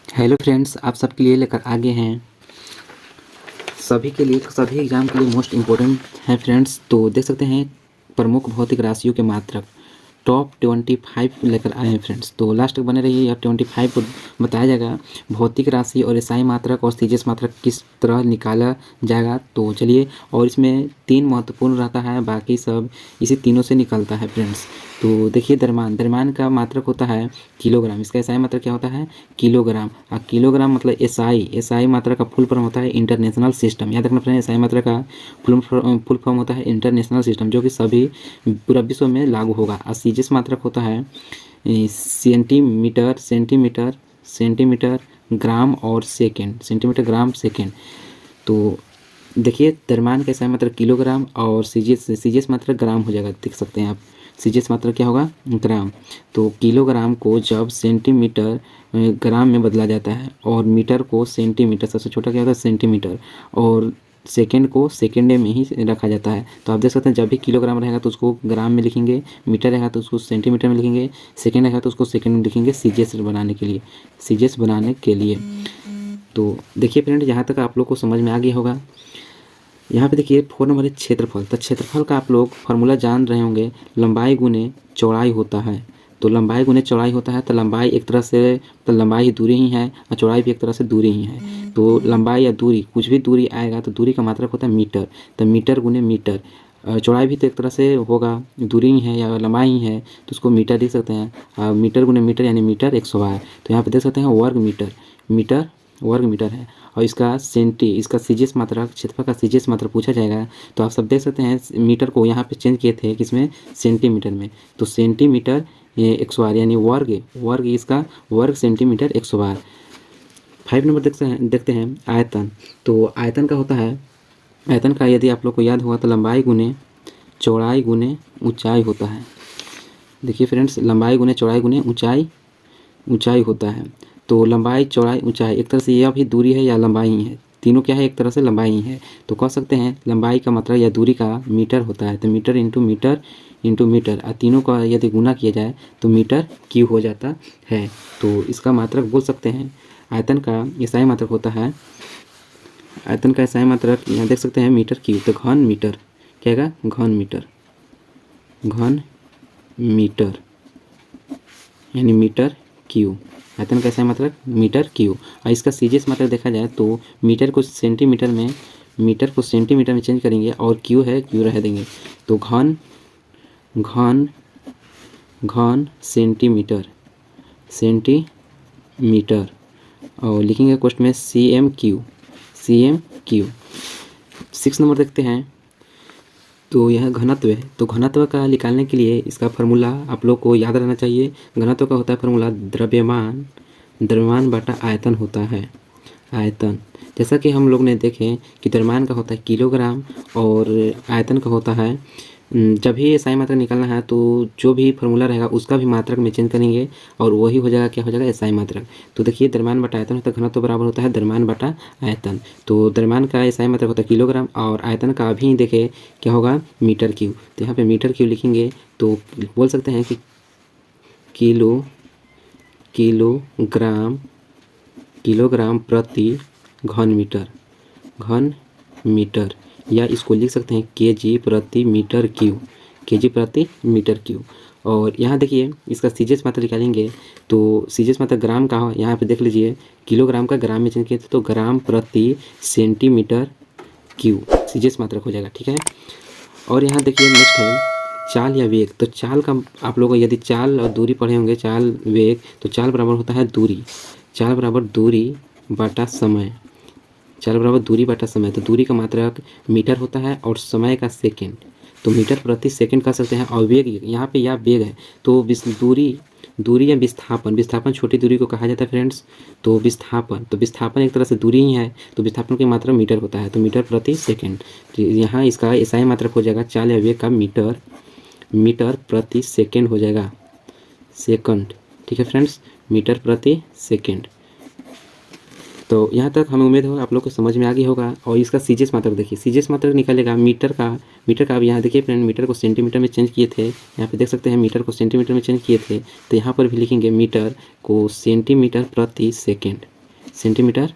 Hello friends, आप सबके लिए लेकर आगे हैं सभी के लिए, सभी एग्जाम के लिए मोस्ट इम्पोर्टेंट है फ्रेंड्स। तो देख सकते हैं प्रमुख भौतिक राशियों के मात्रक टॉप 25 लेकर आए हैं फ्रेंड्स। तो लास्ट तक बने रहिए, अब 25 को बताया जाएगा भौतिक राशि और एसआई मात्रक और सीजीएस मात्रक किस तरह निकाला जाएगा। तो चलिए, और इसमें 3 महत्वपूर्ण रहता है, बाकी सब इसी तीनों से निकलता है फ्रेंड्स। तो देखिए, द्रव्यमान का मात्रक होता है किलोग्राम, इसका एसआई मात्रक क्या होता है किलोग्राम। और किलोग्राम मतलब एसआई मात्रक का फुल फॉर्म होता है इंटरनेशनल सिस्टम। याद रखना फ्रेंड्स, एसआई मात्रक का फुल फॉर्म होता है इंटरनेशनल सिस्टम, जो कि सभी पूरा विश्व में लागू होगा। और सीजीएस मात्रक होता है सेंटीमीटर, ग्राम और सेकेंड, सेंटीमीटर, ग्राम, सेकेंड। तो देखिए, द्रव्यमान का एसआई मात्रक किलोग्राम और सीजीएस मात्रक ग्राम हो जाएगा। देख सकते हैं आप, सीजीएस मात्रक क्या होगा ग्राम। तो किलोग्राम को जब सेंटीमीटर ग्राम में बदला जाता है, और मीटर को सेंटीमीटर, सबसे छोटा क्या होता है सेंटीमीटर, और सेकेंड को सेकेंड में ही रखा जाता है। तो आप देख सकते हैं, जब भी किलोग्राम रहेगा तो उसको ग्राम में लिखेंगे, मीटर रहेगा तो उसको सेंटीमीटर में लिखेंगे, सेकेंड रहेगा तो उसको सेकेंड में लिखेंगे, सीजीएस बनाने के लिए। तो देखिए फ्रेंड, यहाँ तक आप लोग को समझ में आ गया होगा। यहाँ पे देखिए 4 नंबर है क्षेत्रफल। तो क्षेत्रफल का आप लोग फार्मूला जान रहे होंगे, लंबाई गुने चौड़ाई होता है। तो लंबाई गुने चौड़ाई होता है, तो लंबाई एक तरह से, तो लंबाई ही दूरी ही है और चौड़ाई भी एक तरह से दूरी ही है। तो लंबाई या दूरी, कुछ भी दूरी आएगा तो दूरी का मात्रक होता है मीटर। तो मीटर गुने मीटर, चौड़ाई भी तो एक तरह से होगा, दूरी ही है या लंबाई ही है, तो उसको मीटर लिख सकते हैं। मीटर गुने मीटर यानी मीटर 100 बार। तो यहाँ पे देख सकते हैं वर्ग मीटर है। और इसका सीजीएस मात्रक, क्षेत्रफल का सीजीएस मात्रक पूछा जाएगा तो आप सब देख सकते हैं, मीटर को यहाँ पे चेंज किए थे किसमें, सेंटीमीटर में। तो सेंटीमीटर ये 100 बार यानी वर्ग इसका वर्ग सेंटीमीटर 100 बार। 5 नंबर देखते हैं आयतन। तो आयतन का होता है, आयतन का यदि आप लोग को याद होगा तो लंबाई गुने चौड़ाई गुने ऊंचाई होता है। देखिए फ्रेंड्स, लंबाई गुने चौड़ाई गुने ऊंचाई होता है। तो लंबाई चौड़ाई ऊंचाई एक तरह से यह भी दूरी है या लंबाई ही है, तीनों क्या है, एक तरह से लंबाई ही है। तो कह सकते हैं लंबाई का मात्रक या दूरी का मीटर होता है। तो मीटर इंटू मीटर, और तीनों का यदि गुना किया जाए तो मीटर क्यूब हो जाता है। तो इसका मात्रक बोल सकते हैं। आयतन का एसआई मात्रक होता है, आयतन का एसआई मात्रक यहाँ देख सकते हैं मीटर क्यूब। तो घन मीटर क्या है, घन मीटर यानी मीटर क्यूब। आयतन का एसआई मात्रक मीटर क्यूब। और इसका सीजीएस मात्रक देखा जाए तो मीटर को सेंटीमीटर में चेंज करेंगे, और क्यू है क्यू रह देंगे। तो घन सेंटीमीटर, और लिखेंगे क्वेश्चन में सीएम क्यू। 6 नंबर देखते हैं। तो यह घनत्व है। तो घनत्व का निकालने के लिए इसका फार्मूला आप लोग को याद रहना चाहिए। घनत्व का होता है फार्मूला द्रव्यमान बटा आयतन होता है। आयतन, जैसा कि हम लोग ने देखे कि द्रव्यमान का होता है किलोग्राम और आयतन का होता है, जब भी एसआई मात्रक निकालना है तो जो भी फार्मूला रहेगा उसका भी मात्रक में चेंज करेंगे, और वही हो जाएगा, क्या हो जाएगा, एसआई मात्रक। तो देखिए, द्रव्यमान बटा आयतन होता है, घनत्व बराबर होता है द्रव्यमान बटा आयतन। तो द्रव्यमान का एसआई मात्रक होता है किलोग्राम, और आयतन का अभी देखे क्या होगा, मीटर क्यूब। तो यहाँ पे मीटर क्यूब लिखेंगे तो बोल सकते हैं कि किलोग्राम प्रति घन मीटर, या इसको लिख सकते हैं केजी प्रति मीटर क्यूब। और यहाँ देखिए, इसका सीजीएस मात्रक निकालेंगे तो सीजीएस मात्रक ग्राम का हो, यहाँ पे देख लीजिए किलोग्राम का ग्राम में चेंज किया तो ग्राम प्रति सेंटीमीटर क्यूब सीजीएस मात्रक हो जाएगा, ठीक है। और यहाँ देखिए नेक्स्ट है चाल या वेग। तो चाल का आप लोग यदि चाल और दूरी पढ़े होंगे, चाल वेग, तो चाल बराबर होता है दूरी, चाल बराबर दूरी बटा समय। तो दूरी का मात्रक मीटर होता है और समय का सेकेंड, तो मीटर प्रति सेकेंड कह सकते हैं। और वेग, यहाँ पे या वेग है तो दूरी या विस्थापन छोटी दूरी को कहा जाता है फ्रेंड्स। तो विस्थापन एक तरह से दूरी ही है, तो विस्थापन की मात्रा मीटर होता है, तो मीटर प्रति सेकेंड। तो यहाँ इसका एसआई मात्रक हो जाएगा चाल या वेग का मीटर प्रति सेकेंड हो जाएगा, सेकंड, ठीक है फ्रेंड्स, मीटर प्रति सेकेंड। तो यहाँ तक हमें उम्मीद हो आप लोग को समझ में आ गया होगा। और इसका सीजीएस मात्रक देखिए, सीजीएस मात्रक निकलेगा मीटर का अब यहाँ देखिए फ्रेंड, मीटर को सेंटीमीटर में चेंज किए थे, यहाँ पे देख सकते हैं मीटर को सेंटीमीटर में चेंज किए थे, तो यहाँ पर भी लिखेंगे मीटर को सेंटीमीटर प्रति सेकेंड, सेंटीमीटर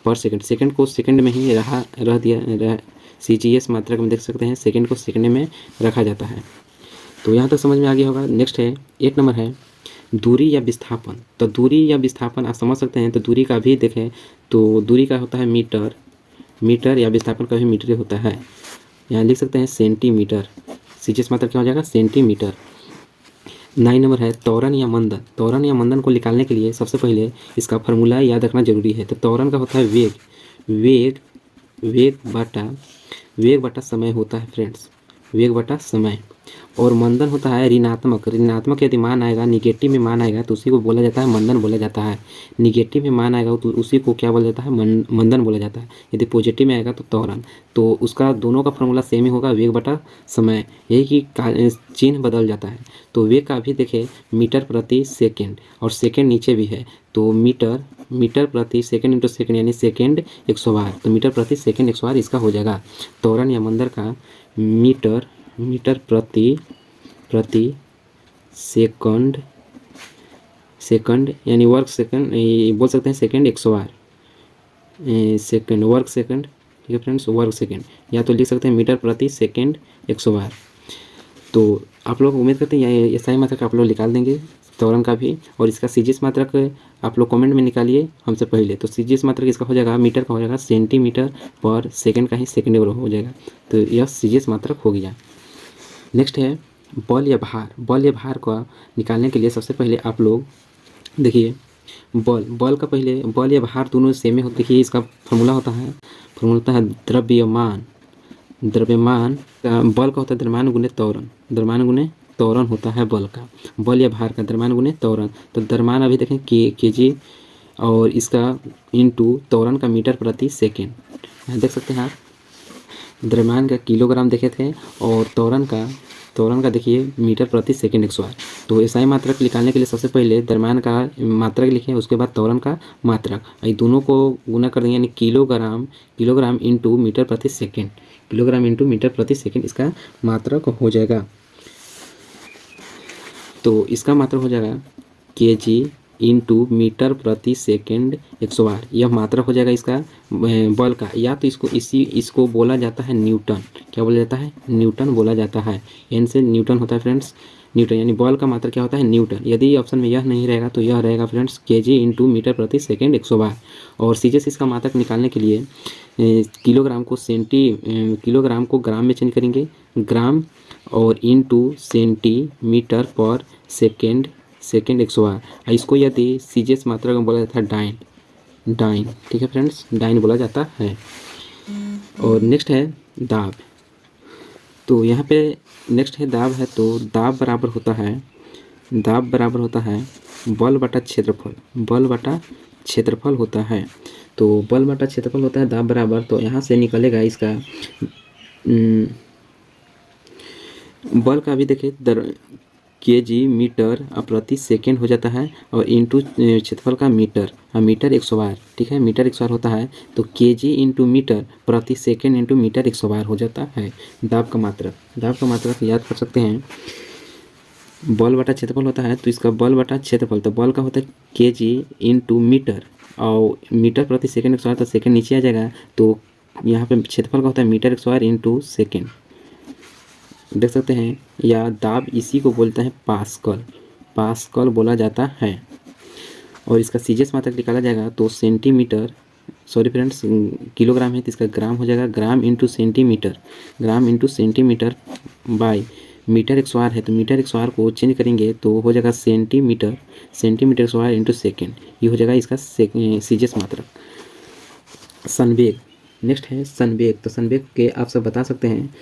पर सेकेंड, सेकेंड को सेकेंड में ही रह दिया सीजीएस मात्रक में देख सकते हैं सेकेंड को सेकेंड में रखा जाता है। तो यहाँ तक समझ में आ गया होगा। नेक्स्ट है 1 नंबर है दूरी या विस्थापन। तो दूरी या विस्थापन आप समझ सकते हैं, तो दूरी का भी देखें तो दूरी का होता है मीटर या विस्थापन का भी मीटर ही होता है। यहाँ लिख सकते हैं सेंटीमीटर, सीजीएस मात्रक क्या हो जाएगा वें। 9 नंबर है त्वरण या मंदन। त्वरण या मंदन को निकालने के लिए सबसे पहले इसका फार्मूला याद रखना जरूरी है। तो त्वरण का होता है वेग बटा समय होता है फ्रेंड्स, वेग बटा समय। और मंदन होता है ऋणात्मक यदि मान आएगा, निगेटिव में मान आएगा तो उसी को बोला जाता है मंदन बोला जाता है। निगेटिव में मान आएगा तो उसी को क्या बोला जाता है मंदन बोला जाता है। यदि पॉजिटिव में आएगा तो त्वरण। तो उसका दोनों का फॉर्मूला सेम ही होगा, वेग बटा समय, यही कि चिन्ह बदल जाता है। तो वेग का भी देखें मीटर प्रति सेकेंड, और सेकेंड नीचे भी है, तो मीटर प्रति सेकेंड इंटू सेकेंड यानी सेकेंड 100 बार, तो मीटर प्रति सेकेंड 100 बार इसका हो जाएगा। त्वरण या मंदन का मीटर प्रति सेकंड यानी वर्ग सेकंड, बोल सकते हैं सेकंड 100 बार, सेकंड वर्ग सेकंड, ठीक है फ्रेंड्स, वर्ग सेकंड, या तो लिख सकते हैं मीटर प्रति सेकंड 100 बार। तो आप लोग उम्मीद करते हैं ये सही मात्रक आप लोग निकाल देंगे त्वरण का भी। और इसका सीजीएस मात्रक आप लोग कमेंट में निकालिए हमसे पहले। तो सीजीएस मात्रक इसका हो जाएगा, मीटर का हो जाएगा सेंटीमीटर पर सेकंड का ही सेकंड हो जाएगा। तो यह सीजीएस मात्रक हो गया। नेक्स्ट है बल या भार को निकालने के लिए सबसे पहले आप लोग देखिए बल का पहले बल या भार दोनों सेम होते। देखिए इसका फार्मूला होता है द्रव्यमान का, बल का होता है द्रव्यमान गुने त्वरण होता है बल का, बल या भार का द्रव्यमान गुने त्वरण। तो द्रव्यमान अभी देखें केजी, और इसका इंटू त्वरण का मीटर प्रति सेकेंड, यहाँ देख सकते हैं आप। द्रव्यमान का किलोग्राम देखे थे, और त्वरण का देखिए मीटर प्रति सेकेंड 100 बार। तो ऐसा ही मात्रक निकालने के लिए सबसे पहले द्रव्यमान का मात्रक लिखें, उसके बाद त्वरण का मात्रक, ये दोनों को गुना कर देंगे, यानी किलोग्राम इंटू मीटर प्रति सेकेंड, किलोग्राम इंटू मीटर प्रति सेकेंड इसका मात्रक हो जाएगा। तो इसका मात्रक हो जाएगा केजी इंटू मीटर प्रति सेकेंड 100 बार, यह मात्रक हो जाएगा इसका बल का। या तो इसको बोला जाता है न्यूटन, क्या बोला जाता है, न्यूटन बोला जाता है, एन से न्यूटन होता है फ्रेंड्स, न्यूटन, यानी बल का मात्रक क्या होता है न्यूटन। यदि ऑप्शन में यह नहीं रहेगा तो यह रहेगा फ्रेंड्स केजी इंटू मीटर प्रति सेकेंड 100 बार। और सीजीएस इसका मात्रक निकालने के लिए किलोग्राम को ग्राम में चेंज करेंगे, ग्राम, और इंटू सेंटीमीटर पर सेकेंड 100 बार। इसको यदि सीजीएस मात्रक में बोला जाता है डाइन, ठीक है फ्रेंड्स, डाइन बोला जाता है। और नेक्स्ट है दाब। तो यहाँ पे नेक्स्ट है दाब है, तो दाब बराबर होता है बल बटा क्षेत्रफल होता है। तो बल बटा क्षेत्रफल होता है दाब बराबर, तो यहाँ से निकलेगा इसका बल का भी देखिए केजी मीटर प्रति सेकेंड हो जाता है, और इंटू क्षेत्रफल का मीटर 100 बार, ठीक है, मीटर 100 बार होता है। तो केजी इंटू मीटर प्रति सेकेंड इंटू मीटर 100 बार हो जाता है दाब का मात्रक याद कर सकते हैं। बल बटा क्षेत्रफल होता है, तो इसका बल बटा क्षेत्रफल, तो बल का होता है केजी इंटू मीटर, और मीटर प्रति सेकेंड 100 बार, तो सेकेंड नीचे आ जाएगा। तो यहाँ पे क्षेत्रफल का होता है मीटर 100 बार इंटू सेकेंड, देख सकते हैं। या दाब इसी को बोलते हैं पास्कल बोला जाता है। और इसका सीजीएस मात्रक निकाला जाएगा तो किलोग्राम है तो इसका ग्राम हो जाएगा, gram into centimetre by metre 100 बार है, तो मीटर 100 बार को चेंज करेंगे तो हो जाएगा सेंटीमीटर 100 बार इंटू सेकेंड, ये हो जाएगा इसका सीजीएस मात्रक। संवेग, नेक्स्ट है संवेग। तो संवेग के आप सब बता सकते हैं,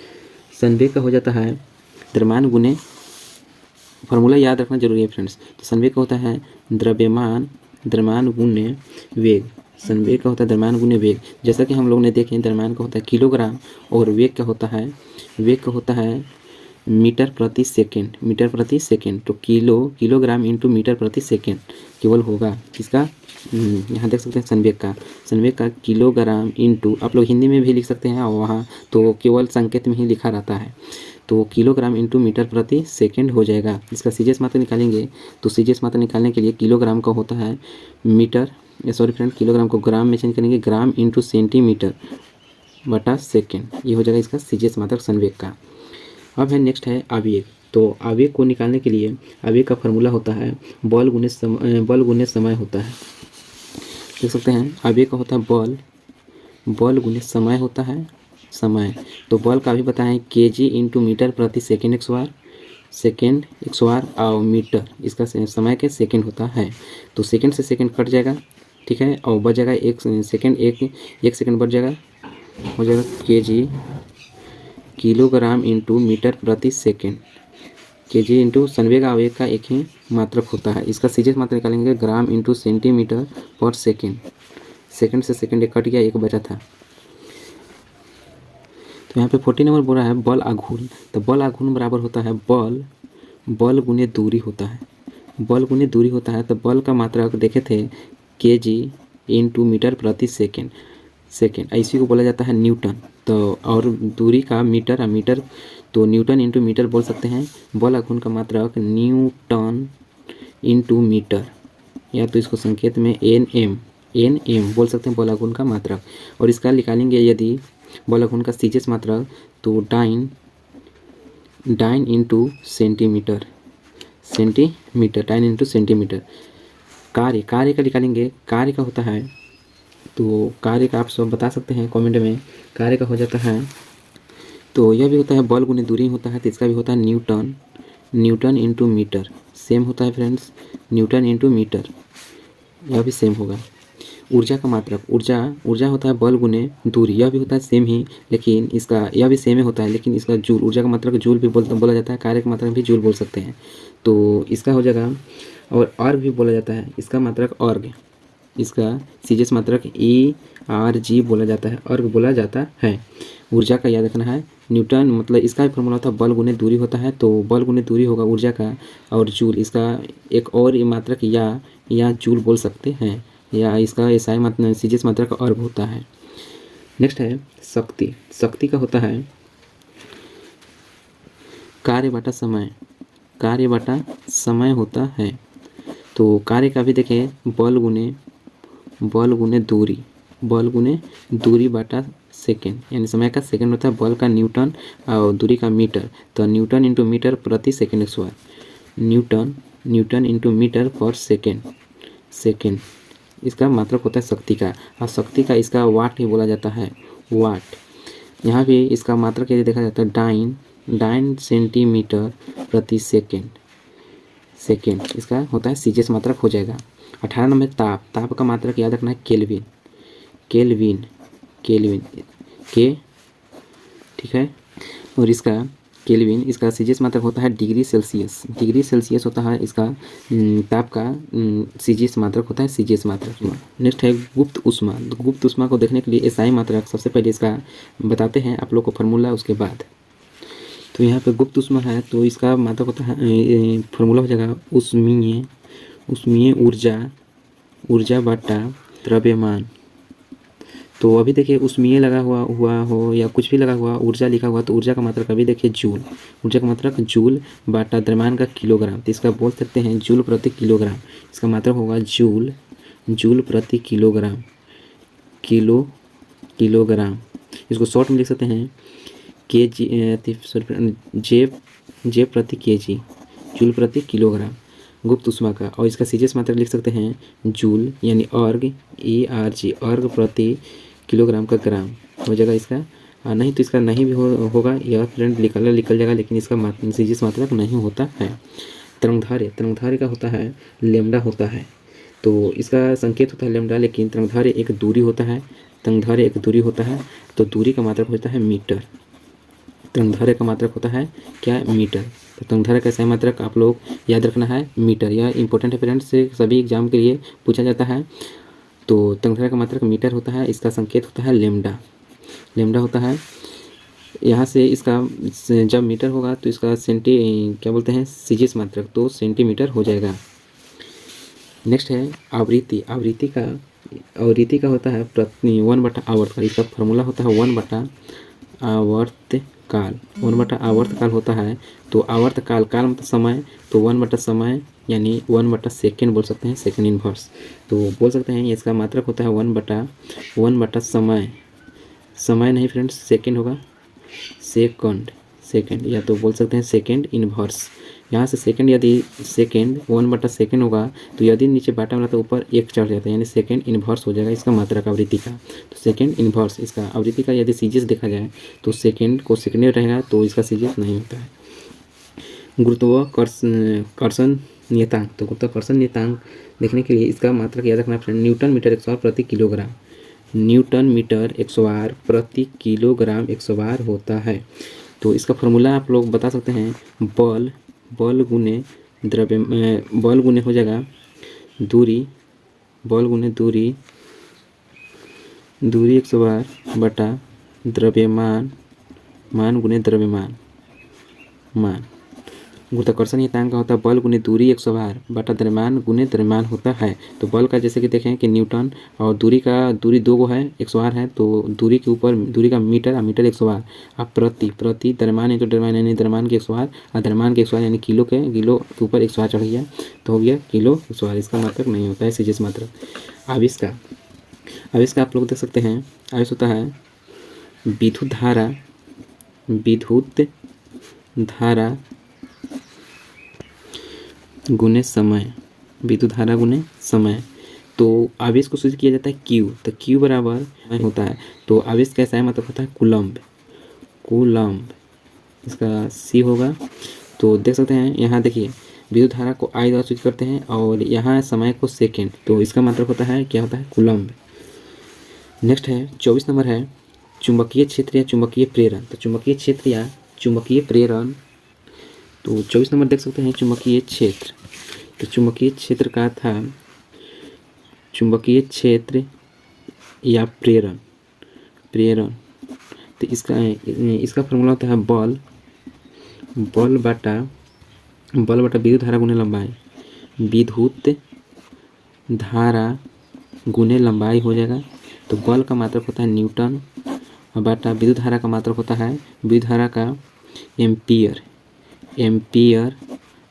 संवेग का हो जाता है द्रव्यमान गुने, फार्मूला याद रखना जरूरी है फ्रेंड्स। तो संवेग का होता है द्रव्यमान गुने वेग, संवेग का होता है द्रव्यमान गुने वेग। जैसा कि हम लोग ने देखे द्रव्यमान का होता है किलोग्राम, और वेग का होता है मीटर प्रति सेकेंड, मीटर प्रति सेकेंड, तो किलोग्राम इंटू मीटर प्रति सेकेंड केवल होगा किसका, यहाँ देख सकते हैं संवेग का किलोग्राम इंटू, आप लोग हिंदी में भी लिख सकते हैं और वहाँ तो केवल संकेत में ही लिखा रहता है, तो किलोग्राम इंटू मीटर प्रति सेकेंड हो जाएगा। इसका सीजीएस मात्रा निकालेंगे तो सीजीएस मात्रा निकालने के लिए किलोग्राम का होता है मीटर, सॉरी फ्रेंड, किलोग्राम को ग्राम में चेंज करेंगे, ग्राम इंटू सेंटीमीटर बटा सेकेंड, ये हो जाएगा इसका सीजीएस मात्रक संवेग का। अब है नेक्स्ट है आवेग। तो आवेग को निकालने के लिए आवेग का फार्मूला होता है बल गुने समय होता है, देख सकते हैं आवेग का होता है बल गुने समय होता है, समय तो बल का भी बताएं केजी इंटू मीटर प्रति सेकेंड एक बार और मीटर इसका समय के सेकेंड होता है, तो सेकेंड से सेकेंड कट जाएगा, ठीक है, और बच जाएगा एक सेकेंड बच जाएगा, हो जाएगा केजी किलोग्राम इंटू मीटर प्रति सेकेंड, केजी इंटू संवेग आवेग का एक ही मात्रक होता है। इसका सीजीएस मात्रा निकालेंगे ग्राम इंटू सेंटीमीटर पर सेकेंड, सेकेंड से सेकेंड एक कट गया, एक बचा था। तो यहाँ पे 40 नंबर बोल रहा है बल आघूर्ण, तो बल आघूर्ण बराबर होता है बल गुने दूरी होता है, बल गुने दूरी होता है, तो बल का मात्रक देखे थे केजी इंटू मीटर प्रति सेकेंड, इसी को बोला जाता है न्यूटन, तो और दूरी का मीटर तो न्यूटन इंटू मीटर बोल सकते हैं। बल आघूर्ण का मात्रक न्यूटन इंटू मीटर, या तो इसको संकेत में एन बोल सकते हैं बल आघूर्ण का मात्रक। और इसका निकालेंगे यदि बल आघूर्ण का सीजीएस मात्रक तो dyne into centimetre, dyne into centimetre. कार्य का निकालेंगे, कार्य का होता है, तो कार्य का आप सब बता सकते हैं कमेंट में, कार्य का हो जाता है, तो यह भी होता है बल गुने दूरी होता है, तो इसका भी होता है न्यूटन इंटू मीटर, सेम होता है फ्रेंड्स, न्यूटन इंटू मीटर, यह भी सेम होगा। ऊर्जा का मात्रक, ऊर्जा होता है बल गुने दूरी, यह भी होता है सेम ही, लेकिन इसका यह भी सेम ही होता है, लेकिन इसका जूल, ऊर्जा का मात्रक जूल भी बोला जाता है, कार्य का मात्रक भी जूल बोल सकते हैं, तो इसका हो जाएगा। और अर्ग भी बोला जाता है, इसका मात्रक अर्ग, इसका सीजीएस मात्रक ERG बोला जाता है, अर्ग बोला जाता है। ऊर्जा का याद रखना है न्यूटन, मतलब इसका भी फॉर्मूला होता है बल गुने दूरी होता है, तो बल गुने दूरी होगा ऊर्जा का, और जूल इसका एक और मात्रक या जूल बोल सकते हैं, या इसका एसआई मात्रा सीजीएस मात्रा का अर्ग होता है। नेक्स्ट है शक्ति का होता है कार्य बटा समय होता है, तो कार्य का भी देखें बल गुने दूरी बटा सेकेंड, यानी समय का सेकेंड होता है, बल का न्यूटन और दूरी का मीटर, तो न्यूटन इंटू मीटर प्रति सेकेंड एक बार, न्यूटन इंटू मीटर पर सेकेंड इसका मात्रक होता है शक्ति का, और शक्ति का इसका वाट ही बोला जाता है, वाट। यहाँ भी इसका मात्रक यदि देखा जाता है डाइन सेंटीमीटर प्रति सेकेंड, इसका होता है सीजीएस मात्रक हो जाएगा। 18 नंबर ताप का मात्रक याद रखना है केल्विन के, ठीक है, और इसका केल्विन, इसका सीजीएस मात्रक होता है डिग्री सेल्सियस होता है इसका ताप का सीजीएस मात्रक होता है, सीजीएस मात्रक। नेक्स्ट है गुप्त ऊष्मा को देखने के लिए एसआई मात्रक, सबसे पहले इसका बताते हैं आप लोग को फार्मूला, उसके बाद। तो यहाँ पे गुप्त ऊष्मा है, तो इसका मात्रक होता है, फार्मूला हो जाएगा ऊष्मीय ऊर्जा बटा द्रव्यमान। तो अभी देखिए ऊष्मीय लगा हुआ हो या कुछ भी लगा हुआ ऊर्जा लिखा हुआ, तो ऊर्जा का मात्रक अभी देखिए जूल, ऊर्जा का मात्रक जूल बटा द्रव्यमान का किलोग्राम, तो इसका बोल सकते हैं जूल प्रति किलोग्राम, इसका मात्रक होगा जूल प्रति किलोग्राम। इसको शॉर्ट में लिख सकते हैं जे प्रति केजी, जूल प्रति किलोग्राम गुप्त ऊष्मा का। और इसका सीजीएस मात्रक लिख सकते हैं जूल, यानी अर्ग ERG, अर्ग प्रति किलोग्राम का ग्राम हो जाएगा इसका, नहीं तो इसका नहीं भी होगा, यह फ्रेंड निकल जाएगा, लेकिन इसका सीजीएस मात्रक नहीं होता है। तरंगधार्य का होता है लेमडा होता है, तो इसका संकेत होता है लेमडा, लेकिन तरंगधार्य एक दूरी होता है, तो दूरी का मात्रक होता है मीटर, तरंगधार्य का मात्रक होता है क्या, मीटर। तो तरंगधार्य का सही मात्रक आप लोग याद रखना है मीटर, यह इंपॉर्टेंट है फ्रेंड्स, से सभी एग्जाम के लिए पूछा जाता है। तो तरंगधार्य का मात्रक मीटर होता है, इसका संकेत होता है लेमडा होता है यहाँ से इसका जब मीटर होगा तो इसका क्या बोलते हैं सीजीएस मात्रक, तो सेंटीमीटर हो जाएगा। नेक्स्ट है आवृत्ति। आवृत्ति का होता है प्रति 1/आवर्तकाल। इसका फॉर्मूला होता है 1/आवर्तकाल। 1/आवर्तकाल होता है, तो आवर्तकाल, काल मतलब समय, तो 1/समय यानी 1/सेकेंड बोल सकते हैं, सेकेंड इनवर्स। तो बोल सकते हैं इसका मात्रक होता है 1/समय। समय नहीं फ्रेंड्स, सेकेंड होगा, सेकेंड, या तो बोल सकते हैं सेकेंड इनवर्स। यहाँ से सेकेंड, यदि सेकेंड 1/सेकेंड होगा तो यदि नीचे बाटा वाला तो ऊपर एक चढ़ जाता है, यानी सेकेंड इनवर्स हो जाएगा इसका मात्रक आवृत्ति का। तो सेकेंड इनवर्स इसका आवृत्ति का यदि सीजीएस देखा जाए तो सेकेंड को सेकेंड रहेगा, तो इसका सीजीएस नहीं होता है। गुरुत्वाकर्षण नियतांक। तो गुरुत्वाकर्षण नियतांक देखने के लिए इसका मात्रक याद रखना फ्रेंड, न्यूटन मीटर 100 प्रति किलोग्राम। न्यूटन मीटर 100 प्रति किलोग्राम 100 होता है। तो इसका फॉर्मूला आप लोग बता सकते हैं, बल गुने बल गुने हो जाएगा दूरी, बल गुने दूरी 100 बटा द्रव्यमान, मान गुने द्रव्यमान मान। गुरुत्वाकर्षण नियतांक का होता है बल गुने दूरी 100 बटा द्रव्यमान गुने द्रव्यमान होता है। तो बल का जैसे कि देखें कि न्यूटन, और दूरी 2 गो है, 100 है, तो दूरी के ऊपर दूरी का मीटर और मीटर 100 अब प्रति द्रव्यमान है, तो द्रव्यमान यानी द्रव्यमान के 100 और द्रव्यमान के 100 यानी किलो के ऊपर 100 चढ़ गया, तो हो गया किलो 100। इसका मात्रक नहीं होता है सीजीएस मात्रक। आवेश का आप लोग देख सकते हैं, आवेश होता है विद्युत धारा गुने समय, विद्युत धारा गुने समय। तो आवेश को सूचित किया जाता है क्यू, तो क्यू बराबर होता है, तो आवेश कैसा है मतलब होता है कूलम्ब, इसका सी होगा। तो देख सकते हैं यहाँ देखिए, विद्युत धारा को आई द्वारा सूचित करते हैं और यहाँ समय को सेकेंड, तो इसका मतलब होता है क्या होता है कूलम्ब। नेक्स्ट है 24 नंबर है चुंबकीय क्षेत्र या चुंबकीय प्रेरण। तो चुंबकीय क्षेत्र या चुंबकीय प्रेरण, तो 24 नंबर देख सकते हैं चुंबकीय क्षेत्र। तो चुंबकीय क्षेत्र का था चुंबकीय क्षेत्र या प्रेरण। तो इसका फॉर्मूला होता है बल बटा विद्युत धारा गुने लंबाई, विद्युत धारा गुने लंबाई हो जाएगा। तो बल का मात्रक होता है न्यूटन बटा विद्युत धारा का मात्रक होता है विद्युत धारा का एम्पियर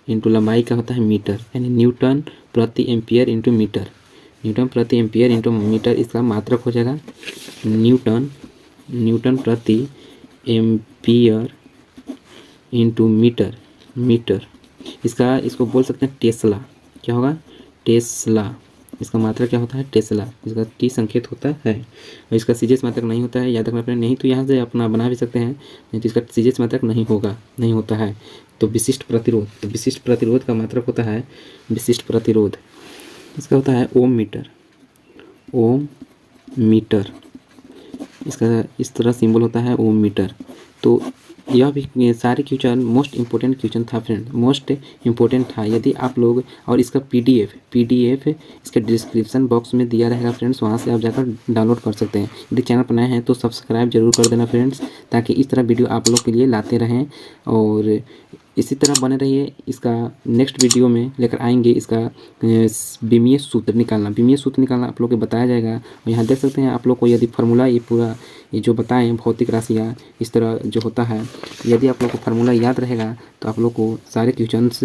इंटू लंबाई का होता है मीटर, यानी न्यूटन प्रति एम्पियर इंटू मीटर। इसका मात्रक हो जाएगा न्यूटन प्रति एम्पियर इंटू मीटर। इसको बोल सकते हैं टेस्ला। क्या होगा? टेस्ला। इसका मात्रक क्या होता है? टेस्ला। इसका टी संकेत होता है और इसका सीजीएस मात्रक नहीं होता है, याद रखना पड़ेगा। नहीं तो यहाँ से अपना बना भी सकते हैं, नहीं तो इसका सीजीएस मात्रक नहीं होता है। तो विशिष्ट प्रतिरोध का मात्रक होता है विशिष्ट प्रतिरोध, इसका होता है ओम मीटर। इसका इस तरह सिंबल होता है ओम मीटर। तो यह भी सारे क्वेश्चन मोस्ट इम्पोर्टेंट क्वेश्चन था फ्रेंड, मोस्ट इम्पोर्टेंट था। यदि आप लोग, और इसका पीडीएफ इसके डिस्क्रिप्शन बॉक्स में दिया रहेगा फ्रेंड्स, वहाँ से आप जाकर डाउनलोड कर सकते हैं। यदि चैनल पर नए हैं तो सब्सक्राइब जरूर कर देना फ्रेंड्स, ताकि इस तरह वीडियो आप लोग के लिए लाते रहें और इसी तरह बने रहिए। इसका नेक्स्ट वीडियो में लेकर आएंगे इसका विमीय सूत्र निकालना आप लोग को बताया जाएगा। और यहाँ देख सकते हैं आप लोग को, यदि फार्मूला ये जो बताएं भौतिक राशियाँ इस तरह जो होता है, यदि आप लोग को फार्मूला याद रहेगा तो आप लोग को सारे क्वेश्चंस